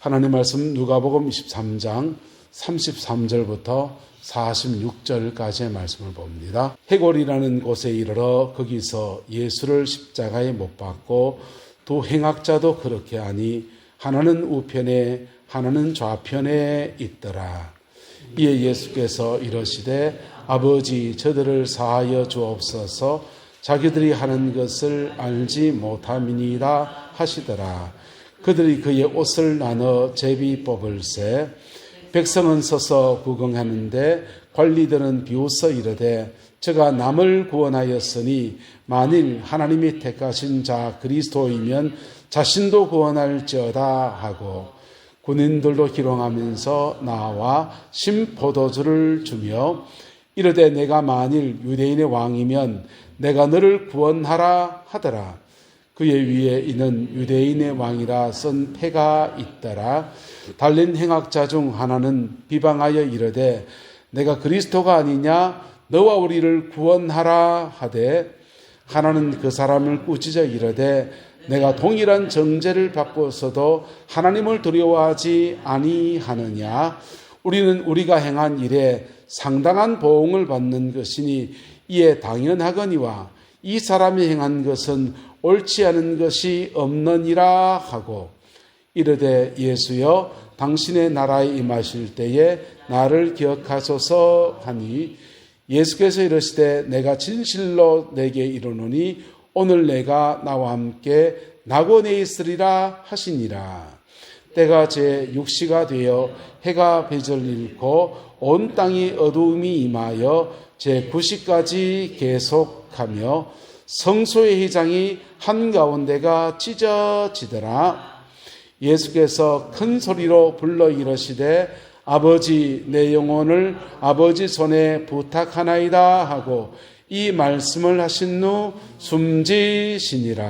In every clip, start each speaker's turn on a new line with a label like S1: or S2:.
S1: 하나님 말씀 누가복음 23장 33절부터 46절까지의 말씀을 봅니다. 해골이라는 곳에 이르러 거기서 예수를 십자가에 못 박고 두 행악자도 그렇게 하니 하나는 우편에 하나는 좌편에 있더라. 이에 예수께서 이러시되 아버지 저들을 사하여 주옵소서 자기들이 하는 것을 알지 못함이니이다 하시더라. 그들이 그의 옷을 나눠 제비 뽑을새 백성은 서서 구경하는데 관리들은 비웃어 이르되 저가 남을 구원하였으니 만일 하나님이 택하신 자 그리스도이면 자신도 구원할지어다 하고 군인들도 희롱하면서 나와 심포도주를 주며 이르되 내가 만일 유대인의 왕이면 내가 너를 구원하라 하더라. 그의 위에 이는 유대인의 왕이라 쓴 패가 있더라. 달린 행악자 중 하나는 비방하여 이르되 내가 그리스도가 아니냐 너와 우리를 구원하라 하되 하나는 그 사람을 꾸짖어 이르되 내가 동일한 정죄를 받고서도 하나님을 두려워하지 아니하느냐. 우리는 우리가 행한 일에 상당한 보응을 받는 것이니 이에 당연하거니와 이 사람이 행한 것은 옳지 않은 것이 없느니라 하고 이르되 예수여 당신의 나라에 임하실 때에 나를 기억하소서 하니 예수께서 이르시되 내가 진실로 내게 이르노니 오늘 내가 나와 함께 낙원에 있으리라 하시니라. 때가 제 6시가 되어 해가 배절 잃고 온 땅이 어두움이 임하여 제 9시까지 계속하며 성소의 휘장이 한가운데가 찢어지더라. 예수께서 큰 소리로 불러 이르시되 아버지 내 영혼을 아버지 손에 부탁하나이다 하고 이 말씀을 하신 후 숨지시니라.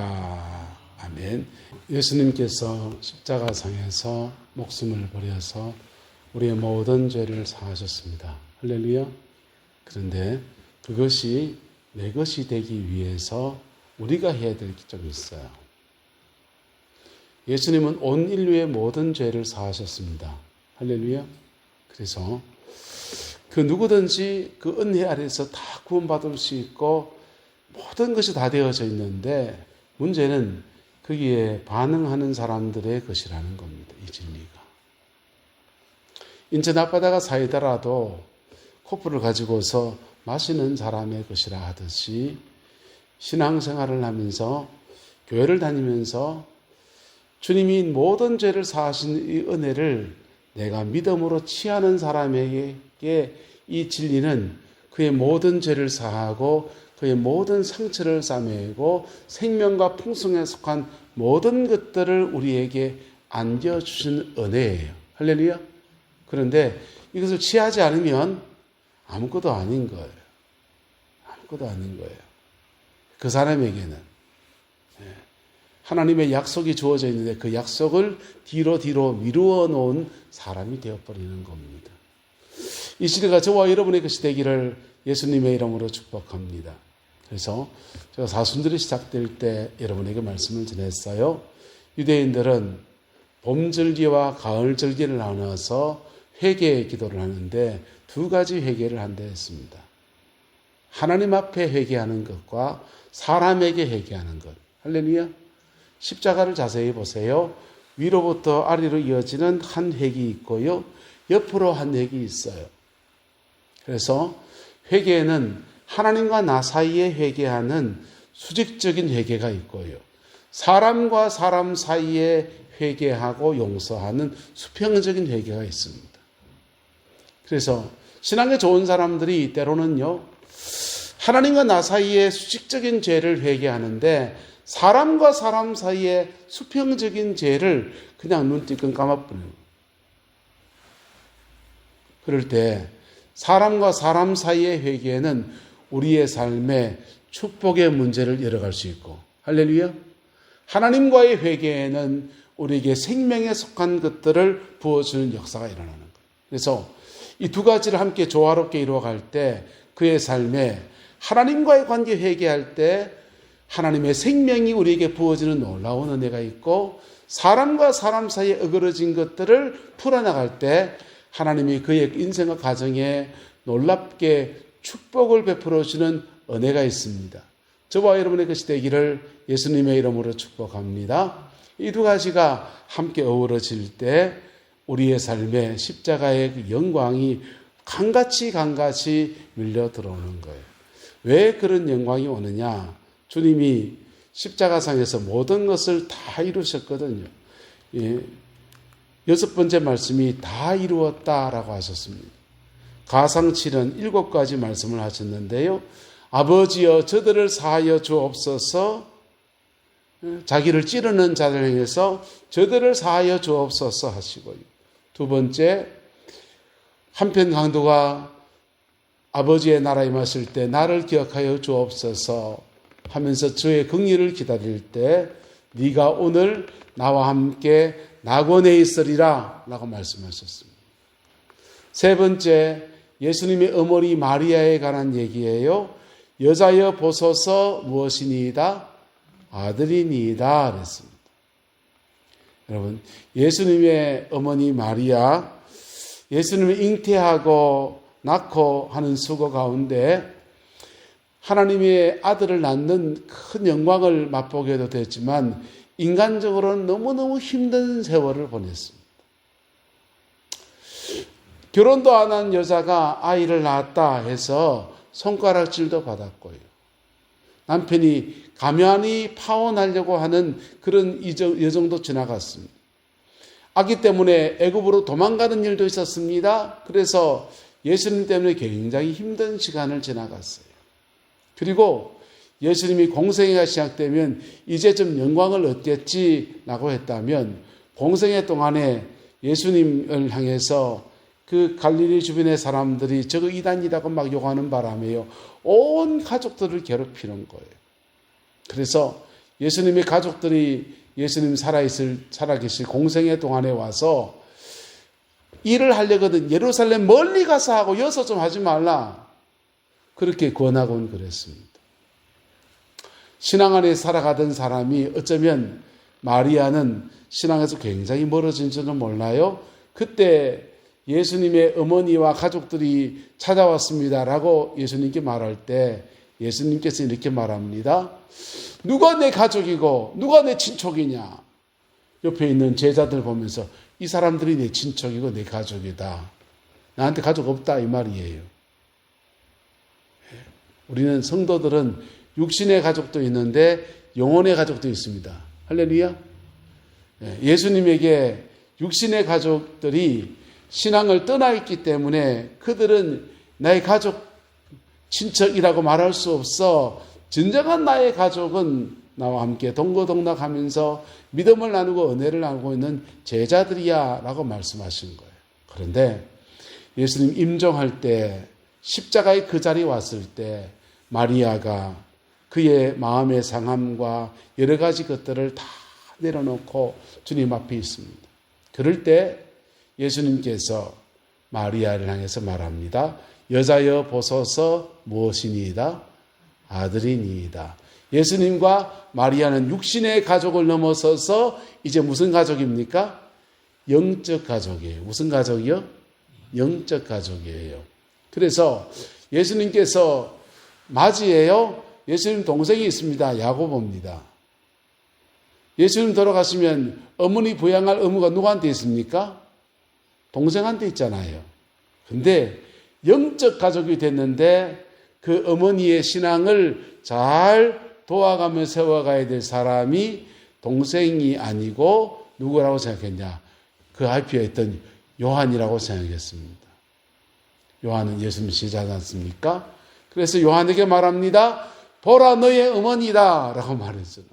S1: 아멘. 예수님께서 십자가상에서 목숨을 버려서 우리의 모든 죄를 사하셨습니다. 할렐루야. 그런데 그것이 내 것이 되기 위해서 우리가 해야 될 게 좀 있어요. 예수님은 온 인류의 모든 죄를 사하셨습니다. 할렐루야. 그래서 그 누구든지 그 은혜 아래에서 다 구원받을 수 있고 모든 것이 다 되어져 있는데 문제는 거기에 반응하는 사람들의 것이라는 겁니다. 이 진리가. 인천 앞바다가 사이다라도 코프를 가지고서 마시는 사람의 것이라 하듯이 신앙생활을 하면서 교회를 다니면서 주님이 모든 죄를 사하신 이 은혜를 내가 믿음으로 취하는 사람에게 이 진리는 그의 모든 죄를 사하고 그의 모든 상처를 싸매고 생명과 풍성에 속한 모든 것들을 우리에게 안겨주신 은혜예요. 할렐루야. 그런데 이것을 취하지 않으면 아무것도 아닌 거예요. 아무것도 아닌 거예요. 그 사람에게는 하나님의 약속이 주어져 있는데 그 약속을 뒤로 미루어 놓은 사람이 되어버리는 겁니다. 이 시대가 저와 여러분의 것이 되기를 예수님의 이름으로 축복합니다. 그래서 제가 사순절이 시작될 때 여러분에게 말씀을 전했어요. 유대인들은 봄절기와 가을절기를 나눠서 회개의 기도를 하는데 두 가지 회개를 한다 했습니다. 하나님 앞에 회개하는 것과 사람에게 회개하는 것. 할렐루야. 십자가를 자세히 보세요. 위로부터 아래로 이어지는 한 획이 있고요. 옆으로 한 획이 있어요. 그래서 회개에는 하나님과 나 사이에 회개하는 수직적인 회개가 있고요. 사람과 사람 사이에 회개하고 용서하는 수평적인 회개가 있습니다. 그래서 신앙에 좋은 사람들이 때로는요. 하나님과 나 사이에 수직적인 죄를 회개하는데 사람과 사람 사이에 수평적인 죄를 그냥 눈뜨끔 감아버려요. 그럴 때 사람과 사람 사이의 회개에는 우리의 삶에 축복의 문제를 열어갈 수 있고 할렐루야. 하나님과의 회개에는 우리에게 생명에 속한 것들을 부어주는 역사가 일어나는 거예요. 그래서 이 두 가지를 함께 조화롭게 이루어갈 때 그의 삶에 하나님과의 관계 회개할 때 하나님의 생명이 우리에게 부어지는 놀라운 은혜가 있고 사람과 사람 사이에 어그러진 것들을 풀어나갈 때 하나님이 그의 인생과 가정에 놀랍게 축복을 베풀어 주는 은혜가 있습니다. 저와 여러분의 것이 되기를 예수님의 이름으로 축복합니다. 이 두 가지가 함께 어우러질 때 우리의 삶에 십자가의 그 영광이 강같이 밀려 들어오는 거예요. 왜 그런 영광이 오느냐? 주님이 십자가상에서 모든 것을 다 이루셨거든요. 예. 6번째 말씀이 다 이루었다라고 하셨습니다. 가상칠은 7가지 말씀을 하셨는데요. 아버지여 저들을 사하여 주옵소서. 자기를 찌르는 자들 향해서 저들을 사하여 주옵소서 하시고요. 두 번째, 한편 강도가 아버지의 나라에 임하실 때 나를 기억하여 주옵소서 하면서 주의 긍휼을 기다릴 때 네가 오늘 나와 함께 낙원에 있으리라 라고 말씀하셨습니다. 세 번째, 예수님의 어머니 마리아에 관한 얘기예요. 여자여 보소서 무엇이니이다? 아들이니이다 그랬습니다. 여러분, 예수님의 어머니 마리아, 예수님을 잉태하고 낳고 하는 수고 가운데 하나님의 아들을 낳는 큰 영광을 맛보게도 됐지만 인간적으로는 너무너무 힘든 세월을 보냈습니다. 결혼도 안 한 여자가 아이를 낳았다 해서 손가락질도 받았고요. 남편이 가면히 파혼하려고 하는 그런 여정도 지나갔습니다. 아기 때문에 애굽으로 도망가는 일도 있었습니다. 그래서 예수님 때문에 굉장히 힘든 시간을 지나갔어요. 그리고 예수님이 공생애가 시작되면 이제 좀 영광을 얻겠지라고 했다면 공생애 동안에 예수님을 향해서 그 갈릴리 주변의 사람들이 저거 이단이라고 막 욕하는 바람에요. 온 가족들을 괴롭히는 거예요. 그래서 예수님의 가족들이 예수님 살아계실 공생애 동안에 와서 일을 하려거든 예루살렘 멀리 가서 하고 여기서 좀 하지 말라. 그렇게 권하곤 그랬습니다. 신앙 안에 살아가던 사람이 어쩌면 마리아는 신앙에서 굉장히 멀어진 줄은 몰라요. 그때 예수님의 어머니와 가족들이 찾아왔습니다라고 예수님께 말할 때 예수님께서 이렇게 말합니다. 누가 내 가족이고 누가 내 친척이냐. 옆에 있는 제자들 보면서 이 사람들이 내 친척이고 내 가족이다. 나한테 가족 없다 이 말이에요. 우리는 성도들은 육신의 가족도 있는데 영혼의 가족도 있습니다. 할렐루야. 예수님에게 육신의 가족들이 신앙을 떠나 있기 때문에 그들은 나의 가족, 친척이라고 말할 수 없어. 진정한 나의 가족은 나와 함께 동거동락하면서 믿음을 나누고 은혜를 나누고 있는 제자들이야 라고 말씀하신 거예요. 그런데 예수님 임종할 때 십자가의 그 자리에 왔을 때 마리아가 그의 마음의 상함과 여러 가지 것들을 다 내려놓고 주님 앞에 있습니다. 그럴 때 예수님께서 마리아를 향해서 말합니다. 여자여 보소서 무엇이니이다? 아들이니이다. 예수님과 마리아는 육신의 가족을 넘어서서 이제 무슨 가족입니까? 영적 가족이에요. 무슨 가족이요? 영적 가족이에요. 그래서 예수님께서 맞이해요. 예수님 동생이 있습니다. 야고보입니다. 예수님 돌아가시면 어머니 부양할 의무가 누구한테 있습니까? 동생한테 있잖아요. 근데 영적 가족이 됐는데 그 어머니의 신앙을 잘 도와가며 세워가야 될 사람이 동생이 아니고 누구라고 생각했냐? 그 앞에 있던 요한이라고 생각했습니다. 요한은 예수님 제자지 않습니까? 그래서 요한에게 말합니다. 보라 너의 어머니다 라고 말했어요.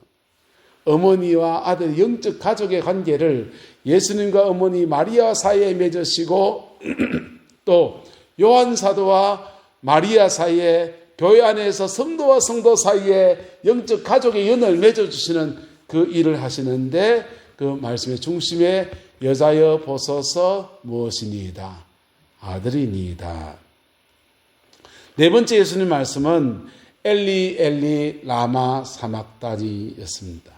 S1: 어머니와 아들 영적 가족의 관계를 예수님과 어머니 마리아 사이에 맺으시고 또 요한 사도와 마리아 사이에 교회 안에서 성도와 성도 사이에 영적 가족의 연을 맺어주시는 그 일을 하시는데 그 말씀의 중심에 여자여 보소서 무엇이니이다? 아들이니이다. 네 번째 예수님 말씀은 엘리 엘리 라마 사막다니였습니다.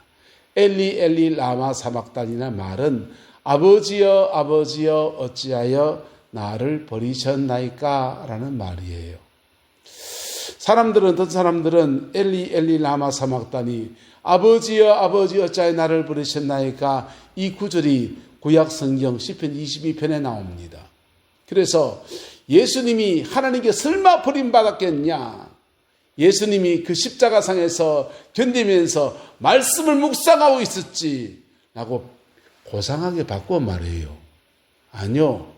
S1: 엘리 엘리 라마 사박단이라는 말은 아버지여 아버지여 어찌하여 나를 버리셨나이까 라는 말이에요. 어떤 사람들은 엘리 엘리 라마 사박단이 아버지여 아버지 어찌하여 나를 버리셨나이까 이 구절이 구약 성경 시편 22편에 나옵니다. 그래서 예수님이 하나님께 설마 버림받았겠냐? 예수님이 그 십자가상에서 견디면서 말씀을 묵상하고 있었지 라고 고상하게 바꾸어 말해요. 아니요.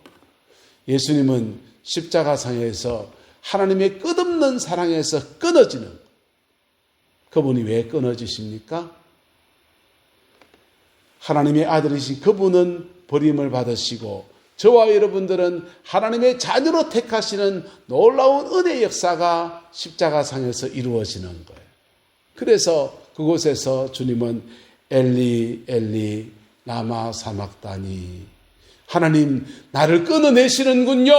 S1: 예수님은 십자가상에서 하나님의 끝없는 사랑에서 끊어지는, 그분이 왜 끊어지십니까? 하나님의 아들이신 그분은 버림을 받으시고 저와 여러분들은 하나님의 자녀로 택하시는 놀라운 은혜의 역사가 십자가상에서 이루어지는 거예요. 그래서 그곳에서 주님은 엘리 엘리 라마 사막다니, 하나님 나를 끊어내시는군요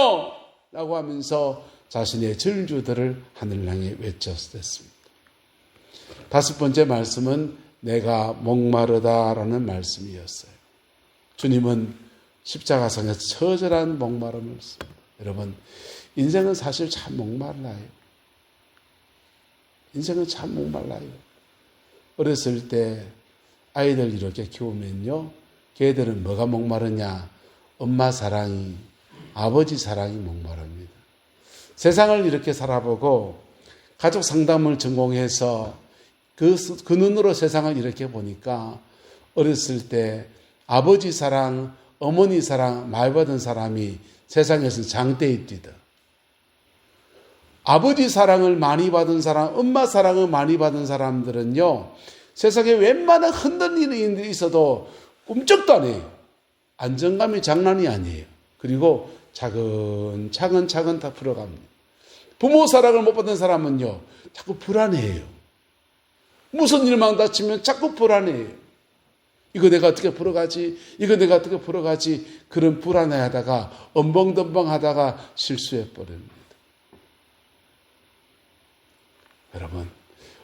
S1: 라고 하면서 자신의 절규들을 하늘 향해 외쳤습니다. 다섯 번째 말씀은 내가 목마르다라는 말씀이었어요. 주님은 십자가상에서 처절한 목마름을 씁니다. 여러분, 인생은 사실 참 목말라요. 인생은 참 목말라요. 어렸을 때 아이들 이렇게 키우면요, 걔들은 뭐가 목마르냐? 엄마 사랑이, 아버지 사랑이 목마릅니다. 세상을 이렇게 살아보고 가족 상담을 전공해서 그 눈으로 세상을 이렇게 보니까 어렸을 때 아버지 사랑, 어머니 사랑 많이 받은 사람이 세상에서는 장대에 뛰다. 아버지 사랑을 많이 받은 사람, 엄마 사랑을 많이 받은 사람들은요, 세상에 웬만한 흔들리는 일이 있어도 꿈쩍도 안 해요. 안정감이 장난이 아니에요. 그리고 차근차근 다 풀어갑니다. 부모 사랑을 못 받은 사람은요, 자꾸 불안해해요. 무슨 일만 다치면 자꾸 불안해해요. 이거 내가 어떻게 풀어가지? 이거 내가 어떻게 풀어가지? 그런 불안해하다가 엄벙덤벙하다가 실수해버립니다. 여러분,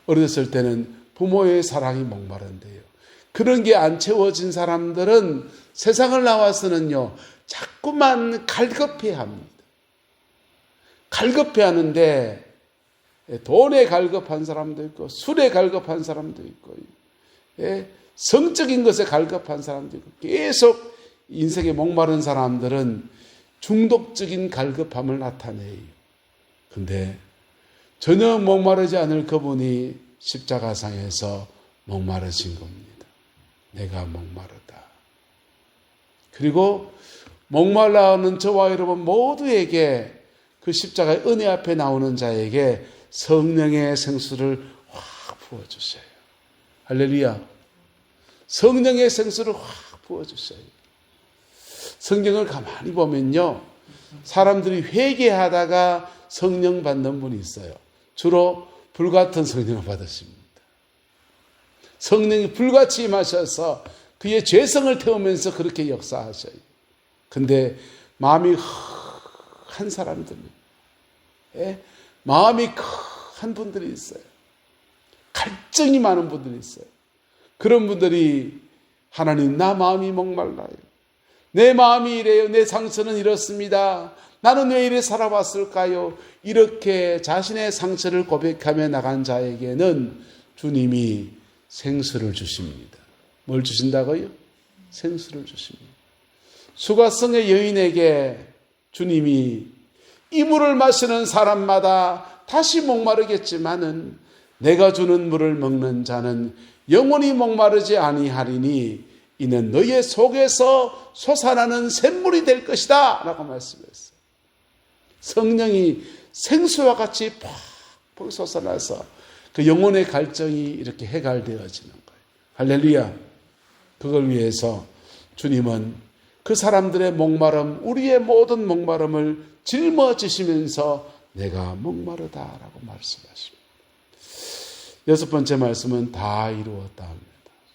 S1: 어렸을 때는 부모의 사랑이 목마른데요, 그런 게 안 채워진 사람들은 세상을 나와서는요, 자꾸만 갈급해합니다. 갈급해하는데 돈에 갈급한 사람도 있고, 술에 갈급한 사람도 있고, 성적인 것에 갈급한 사람도 있고, 계속 인생에 목마른 사람들은 중독적인 갈급함을 나타내요. 근데 전혀 목마르지 않을 그분이 십자가상에서 목마르신 겁니다. 내가 목마르다. 그리고 목말라하는 저와 여러분 모두에게 그 십자가의 은혜 앞에 나오는 자에게 성령의 생수를 확 부어주세요. 할렐루야. 성령의 생수를 확 부어주세요. 성경을 가만히 보면요, 사람들이 회개하다가 성령 받는 분이 있어요. 주로 불같은 성령을 받으십니다. 성령이 불같이 임하셔서 그의 죄성을 태우면서 그렇게 역사하셔요. 근데 마음이 한 사람들, 마음이 한 분들이 있어요. 갈증이 많은 분들이 있어요. 그런 분들이 하나님, 나 마음이 목말라요. 내 마음이 이래요. 내 상처는 이렇습니다. 나는 왜 이래 살아왔을까요? 이렇게 자신의 상처를 고백하며 나간 자에게는 주님이 생수를 주십니다. 뭘 주신다고요? 생수를 주십니다. 수가성의 여인에게 주님이 이 물을 마시는 사람마다 다시 목마르겠지만은 내가 주는 물을 먹는 자는 영원히 목마르지 아니하리니 이는 너의 속에서 솟아나는 샘물이 될 것이다 라고 말씀했어요. 성령이 생수와 같이 팍팍 솟아나서 그 영혼의 갈증이 이렇게 해갈되어지는 거예요. 할렐루야. 그걸 위해서 주님은 그 사람들의 목마름, 우리의 모든 목마름을 짊어지시면서 내가 목마르다라고 말씀하십니다. 여섯 번째 말씀은 다 이루었다 합니다.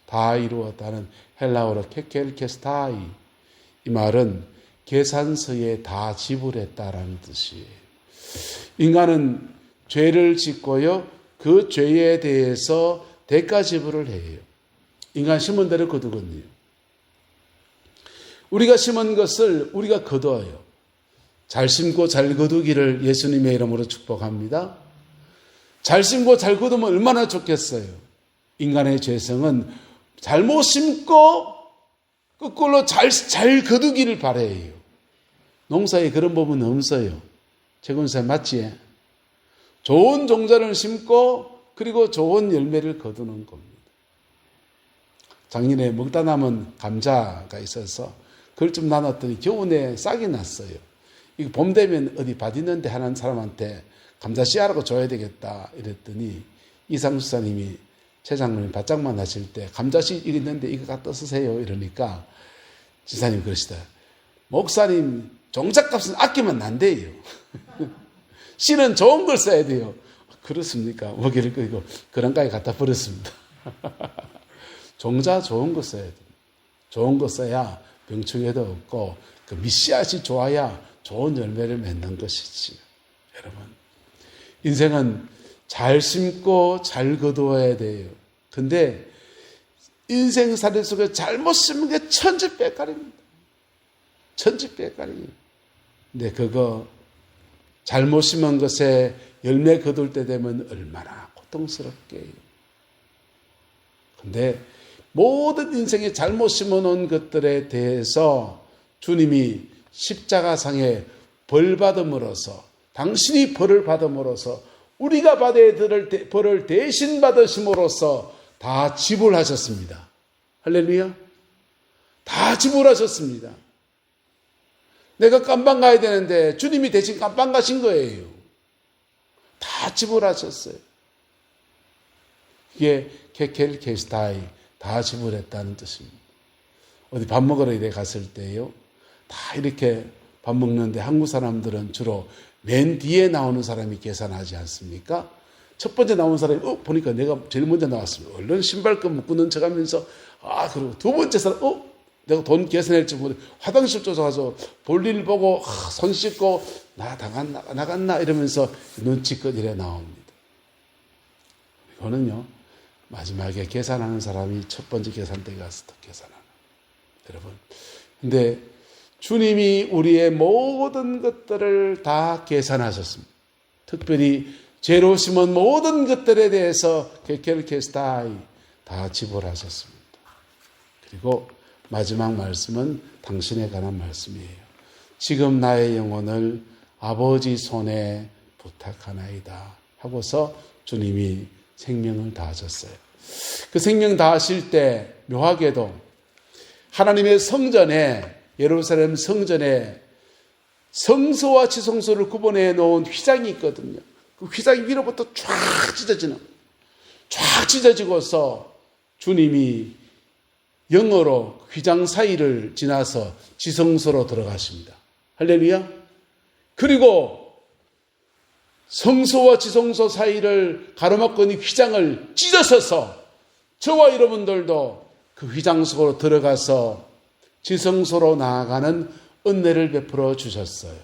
S1: 다 이루었다는 헬라어로 케켈케스타이, 이 말은 계산서에 다 지불했다라는 뜻이에요. 인간은 죄를 짓고요, 그 죄에 대해서 대가 지불을 해요. 인간 심은 대로 거두거든요. 우리가 심은 것을 우리가 거두어요. 잘 심고 잘 거두기를 예수님의 이름으로 축복합니다. 잘 심고 잘 거두면 얼마나 좋겠어요. 인간의 죄성은 잘못 심고 거꾸로 잘 거두기를 바라요. 농사에 그런 부분은 없어요. 최근생 맞지? 좋은 종자를 심고 그리고 좋은 열매를 거두는 겁니다. 작년에 먹다 남은 감자가 있어서 그걸 좀 나눴더니 겨우내 싹이 났어요. 이거 봄 되면 어디 밭 있는데 하는 사람한테 감자 씨앗라고 줘야 되겠다 이랬더니 이상수사님이 최장로님 밭장만 하실 때 감자 씨 이거 있는데 이거 갖다 쓰세요 이러니까 지사님 그러시다. 목사님 종잣값은 아끼면 안 돼요. 씨는 좋은 걸 써야 돼요. 그렇습니까? 먹이를 끄고 그런 가에 갖다 버렸습니다. 종자 좋은 거 써야 돼요. 좋은 거 써야 병충해도 없고 그 밑씨앗이 좋아야 좋은 열매를 맺는 것이지. 여러분 인생은 잘 심고 잘 거두어야 돼요. 근데 인생살이 속에 잘못 심은 게 천지백갈입니다. 천지백갈이에요. 근데 그거 잘못 심은 것에 열매 거둘 때 되면 얼마나 고통스럽게요. 근데 모든 인생에 잘못 심어놓은 것들에 대해서 주님이 십자가상에 벌 받음으로써 당신이 벌을 받음으로써 우리가 받아야 될 벌을 대신 받으심으로써 다 지불하셨습니다. 할렐루야. 다 지불하셨습니다. 내가 깜방 가야 되는데 주님이 대신 깜방 가신 거예요. 다 지불하셨어요. 이게 케켈 케스타이 다 지불했다는 뜻입니다. 어디 밥 먹으러 이래 갔을 때요. 다 이렇게 밥 먹는데 한국 사람들은 주로 맨 뒤에 나오는 사람이 계산하지 않습니까? 첫 번째 나온 사람이 보니까 내가 제일 먼저 나왔습니다. 얼른 신발끈 묶는 척하면서 그리고 두 번째 사람 내가 돈 계산할 줄 모르고 화장실 쫓아가서 볼일 보고 손 씻고 나갔나 이러면서 눈치껏 이래 나옵니다. 이거는요 마지막에 계산하는 사람이 첫 번째 계산대에 가서 더 계산하는 여러분. 근데 주님이 우리의 모든 것들을 다 계산하셨습니다. 특별히 죄로 심은 모든 것들에 대해서 케켈케스타이 다 지불하셨습니다. 그리고 마지막 말씀은 당신에 관한 말씀이에요. 지금 나의 영혼을 아버지 손에 부탁하나이다 하고서 주님이 생명을 다하셨어요. 그 생명 다하실 때 묘하게도 하나님의 성전에 예루살렘 성전에 성소와 지성소를 구분해 놓은 휘장이 있거든요. 그 휘장 위로부터 쫙 찢어지고서 주님이 영어로 휘장 사이를 지나서 지성소로 들어가십니다. 할렐루야. 그리고 성소와 지성소 사이를 가로막고 있는 휘장을 찢어서서 저와 여러분들도 그 휘장 속으로 들어가서 지성소로 나아가는 은혜를 베풀어 주셨어요.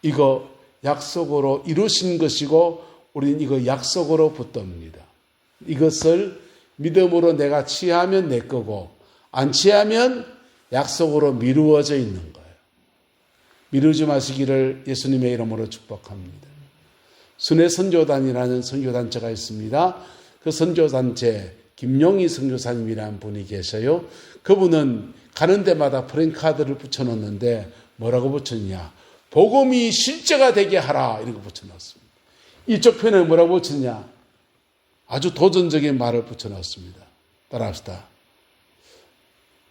S1: 이거 약속으로 이루신 것이고 우리는 이거 약속으로 붙듭니다. 이것을 믿음으로 내가 취하면 내 거고 안 취하면 약속으로 미루어져 있는 거예요. 미루지 마시기를 예수님의 이름으로 축복합니다. 순회 선교단이라는 선교단체가 있습니다. 그 선교단체 김용희 선교사님이라는 분이 계셔요. 그분은 가는 데마다 프랭카드를 붙여놓는데 뭐라고 붙였냐? 복음이 실제가 되게 하라 이런 거 붙여놨습니다. 이쪽 편에 뭐라고 붙였냐? 아주 도전적인 말을 붙여놨습니다. 따라합시다.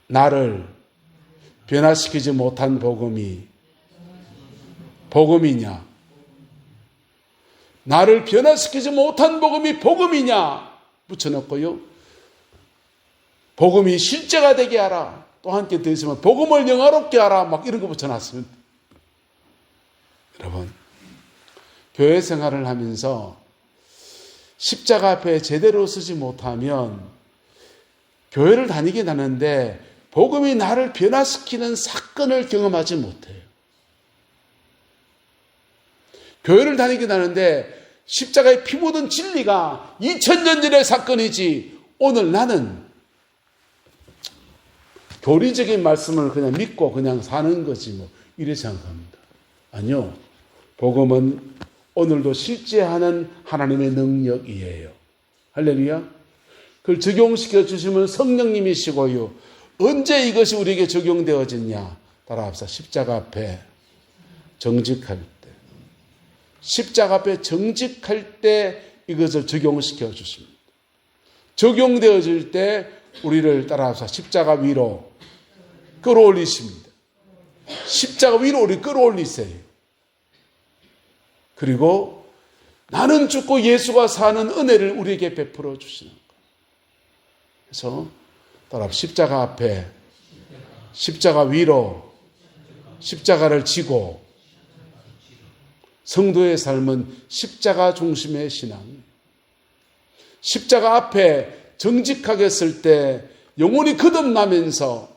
S1: 나를 변화시키지 못한 복음이냐? 나를 변화시키지 못한 복음이 복음이냐? 붙여놓고요. 복음이 실제가 되게 하라. 또 함께 더 있으면 복음을 영화롭게 하라. 막 이런 거 붙여놨습니다. 여러분, 교회 생활을 하면서 십자가 앞에 제대로 서지 못하면 교회를 다니긴 하는데 복음이 나를 변화시키는 사건을 경험하지 못해요. 교회를 다니긴 하는데 십자가에 피 묻은 진리가 2000년 전의 사건이지 오늘 나는 교리적인 말씀을 그냥 믿고 그냥 사는 거지 뭐 이렇게 생각합니다. 아니요. 복음은 오늘도 실제하는 하나님의 능력이에요. 할렐루야. 그걸 적용시켜 주시면 성령님이시고요. 언제 이것이 우리에게 적용되어졌냐? 따라합시다. 십자가 앞에 정직할 때. 십자가 앞에 정직할 때 이것을 적용시켜 주십니다. 적용되어질 때 우리를 따라합시다. 십자가 위로 끌어올리십니다. 십자가 위로 우리 끌어올리세요. 그리고 나는 죽고 예수가 사는 은혜를 우리에게 베풀어 주시는 거예요. 그래서 따라 십자가 앞에 십자가 위로 십자가를 지고 성도의 삶은 십자가 중심의 신앙이에요. 십자가 앞에 정직하게 설 때 영혼이 거듭나면서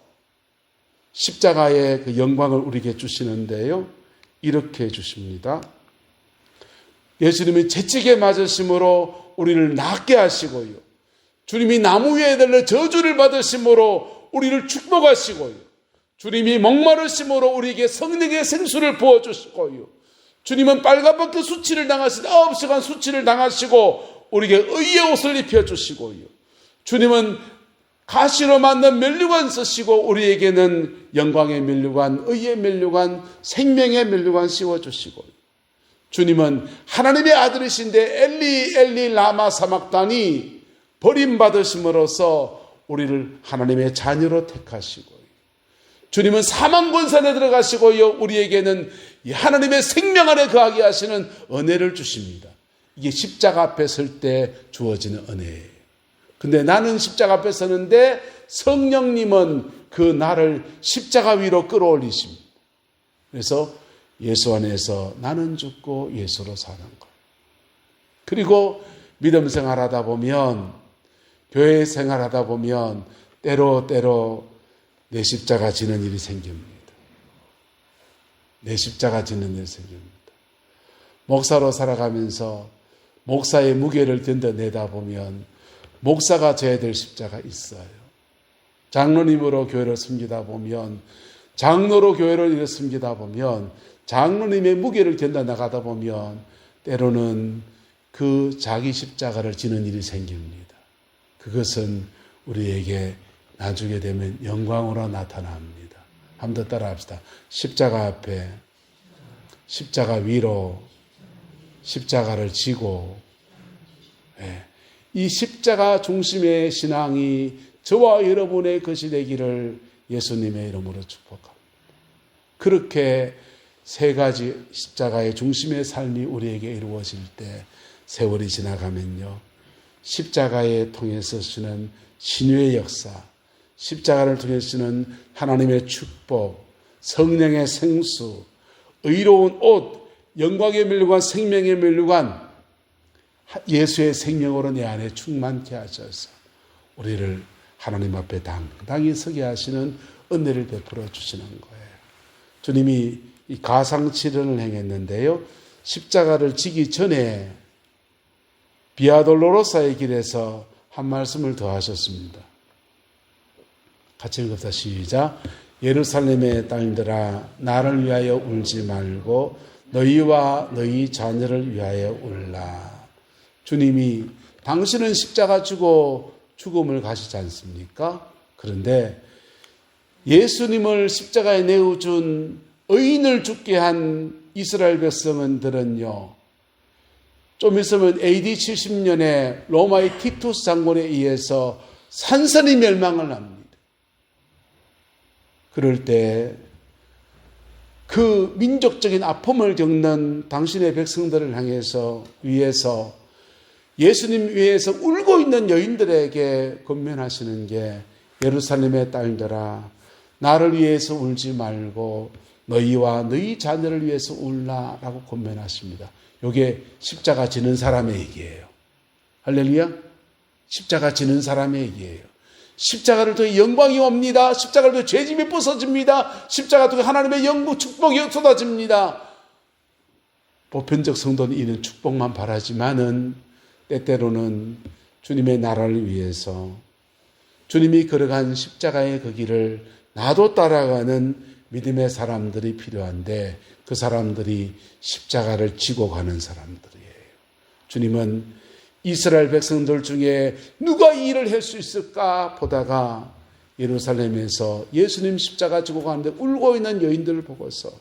S1: 십자가의 그 영광을 우리에게 주시는데요. 이렇게 주십니다. 예수님이 채찍에 맞으심으로 우리를 낫게 하시고요. 주님이 나무 위에 달려 저주를 받으심으로 우리를 축복하시고요. 주님이 목마르심으로 우리에게 성령의 생수를 부어주시고요. 주님은 빨갛게 수치를 당하신 9시간 수치를 당하시고 우리에게 의의 옷을 입혀주시고요. 주님은 가시로 만든 면류관 쓰시고 우리에게는 영광의 면류관, 의의 면류관, 생명의 면류관 씌워주시고요. 주님은 하나님의 아들이신데 엘리 엘리 라마 사막단이 버림받으심으로써 우리를 하나님의 자녀로 택하시고요. 주님은 사망 권산에 들어가시고요. 우리에게는 하나님의 생명 안에 거하게 하시는 은혜를 주십니다. 이게 십자가 앞에 설 때 주어지는 은혜예요. 근데 나는 십자가 앞에 서는데 성령님은 그 나를 십자가 위로 끌어올리십니다. 그래서 예수 안에서 나는 죽고 예수로 사는 것. 그리고 믿음 생활하다 보면, 교회 생활하다 보면 때로 내 십자가 지는 일이 생깁니다. 내 십자가 지는 일이 생깁니다. 목사로 살아가면서 목사의 무게를 견뎌내다 보면 목사가 져야 될 십자가 있어요. 장로님으로 교회를 섬기다 보면, 장로로 교회를 섬기다 보면, 장로님의 무게를 견뎌나가다 보면 때로는 그 자기 십자가를 지는 일이 생깁니다. 그것은 우리에게 나중에 되면 영광으로 나타납니다. 한번 더 따라 합시다. 십자가 앞에, 십자가 위로, 십자가를 지고, 이 십자가 중심의 신앙이 저와 여러분의 것이 되기를 예수님의 이름으로 축복합니다. 그렇게 세 가지 십자가의 중심의 삶이 우리에게 이루어질 때 세월이 지나가면요. 십자가에 통해서 주는 신유의 역사, 십자가를 통해서 주는 하나님의 축복, 성령의 생수, 의로운 옷, 영광의 면류관, 생명의 면류관, 예수의 생명으로 내 안에 충만케 하셔서 우리를 하나님 앞에 당당히 서게 하시는 은혜를 베풀어 주시는 거예요. 주님이 이 가상칠언을 행했는데요. 십자가를 지기 전에 비아돌로로사의 길에서 한 말씀을 더 하셨습니다. 같이 읽읍시다. 시작. 예루살렘의 딸들아 나를 위하여 울지 말고 너희와 너희 자녀를 위하여 울라. 주님이 당신은 십자가 지고 죽음을 가시지 않습니까? 그런데 예수님을 십자가에 내어준 의인을 죽게 한 이스라엘 백성들은요. 좀 있으면 AD 70년에 로마의 티투스 장군에 의해서 산산이 멸망을 합니다. 그럴 때 그 민족적인 아픔을 겪는 당신의 백성들을 향해서 위해서 예수님 위해서 울고 있는 여인들에게 권면하시는 게 예루살렘의 딸들아 나를 위해서 울지 말고 너희와 너희 자녀를 위해서 울라라고 권면하십니다. 이게 십자가 지는 사람의 얘기예요. 할렐루야. 십자가 지는 사람의 얘기예요. 십자가를 통해 영광이 옵니다. 십자가를 통해 죄짐이 부서집니다. 십자가를 통해 하나님의 영광 축복이 쏟아집니다. 보편적 성도는 이런 축복만 바라지만은 때때로는 주님의 나라를 위해서 주님이 걸어간 십자가의 그 길을 나도 따라가는 믿음의 사람들이 필요한데 그 사람들이 십자가를 지고 가는 사람들이에요. 주님은 이스라엘 백성들 중에 누가 이 일을 할 수 있을까 보다가 예루살렘에서 예수님 십자가 지고 가는데 울고 있는 여인들을 보고서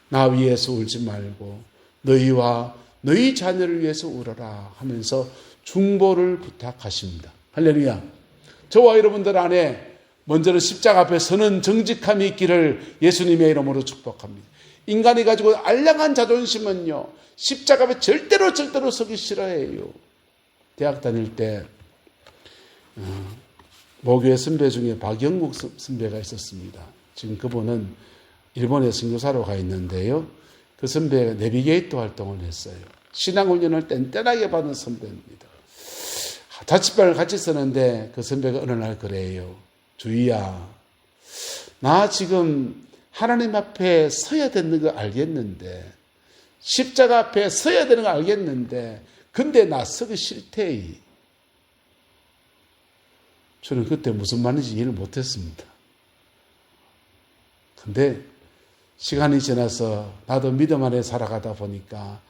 S1: 나 위해서 울지 말고 너희와 너희 자녀를 위해서 울어라 하면서 중보를 부탁하십니다. 할렐루야. 저와 여러분들 안에 먼저는 십자가 앞에 서는 정직함이 있기를 예수님의 이름으로 축복합니다. 인간이 가지고 알량한 자존심은요, 십자가 앞에 절대로 서기 싫어해요. 대학 다닐 때 모교의 선배 중에 박영국 선배가 있었습니다. 지금 그분은 일본에 선교사로 가 있는데요. 그 선배가 내비게이터 활동을 했어요. 신앙훈련을 뗀뗀하게 받은 선배입니다. 자취방을 같이 쓰는데 그 선배가 어느 날 그래요. 주희야, 나 지금 하나님 앞에 서야 되는 거 알겠는데, 십자가 앞에 서야 되는 거 알겠는데, 근데 나 서기 싫대. 저는 그때 무슨 말인지 이해를 못했습니다. 근데 시간이 지나서 나도 믿음 안에 살아가다 보니까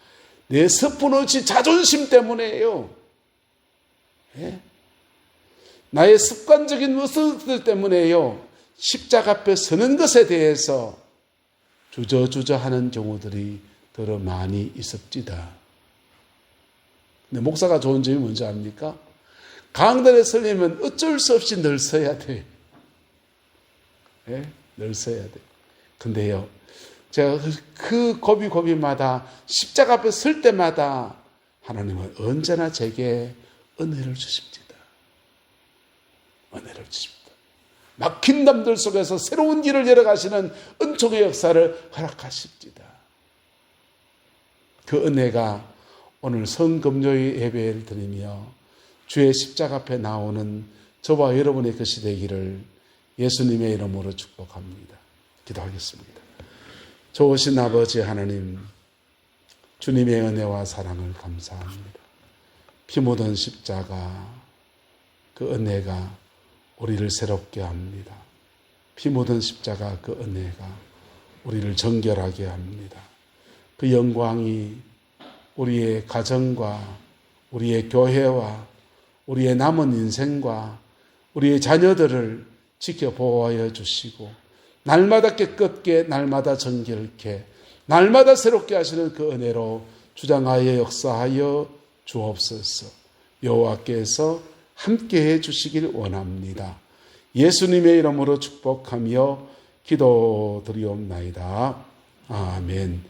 S1: 내 섣부러진 자존심 때문에요. 예? 나의 습관적인 모습들 때문에요. 십자가 앞에 서는 것에 대해서 주저하는 경우들이 더러 많이 있었지다. 근데 목사가 좋은 점이 뭔지 압니까? 강단에 서려면 어쩔 수 없이 늘 서야 돼. 예? 늘 서야 돼. 근데요, 제가 그 고비마다 십자가 앞에 설 때마다 하나님은 언제나 제게 은혜를 주십니다. 은혜를 주십니다. 막힌 담들 속에서 새로운 길을 열어가시는 은총의 역사를 허락하십니다. 그 은혜가 오늘 성금요일 예배를 드리며 주의 십자가 앞에 나오는 저와 여러분의 것이 되기를 예수님의 이름으로 축복합니다. 기도하겠습니다. 좋으신 아버지 하나님, 주님의 은혜와 사랑을 감사합니다. 피 묻은 십자가, 그 은혜가 우리를 새롭게 합니다. 피 묻은 십자가 그 은혜가 우리를 정결하게 합니다. 그 영광이 우리의 가정과 우리의 교회와 우리의 남은 인생과 우리의 자녀들을 지켜 보호하여 주시고 날마다 깨끗게 날마다 정결케 날마다 새롭게 하시는 그 은혜로 주장하여 역사하여 주옵소서. 여호와께서 함께해 주시길 원합니다. 예수님의 이름으로 축복하며 기도드리옵나이다. 아멘.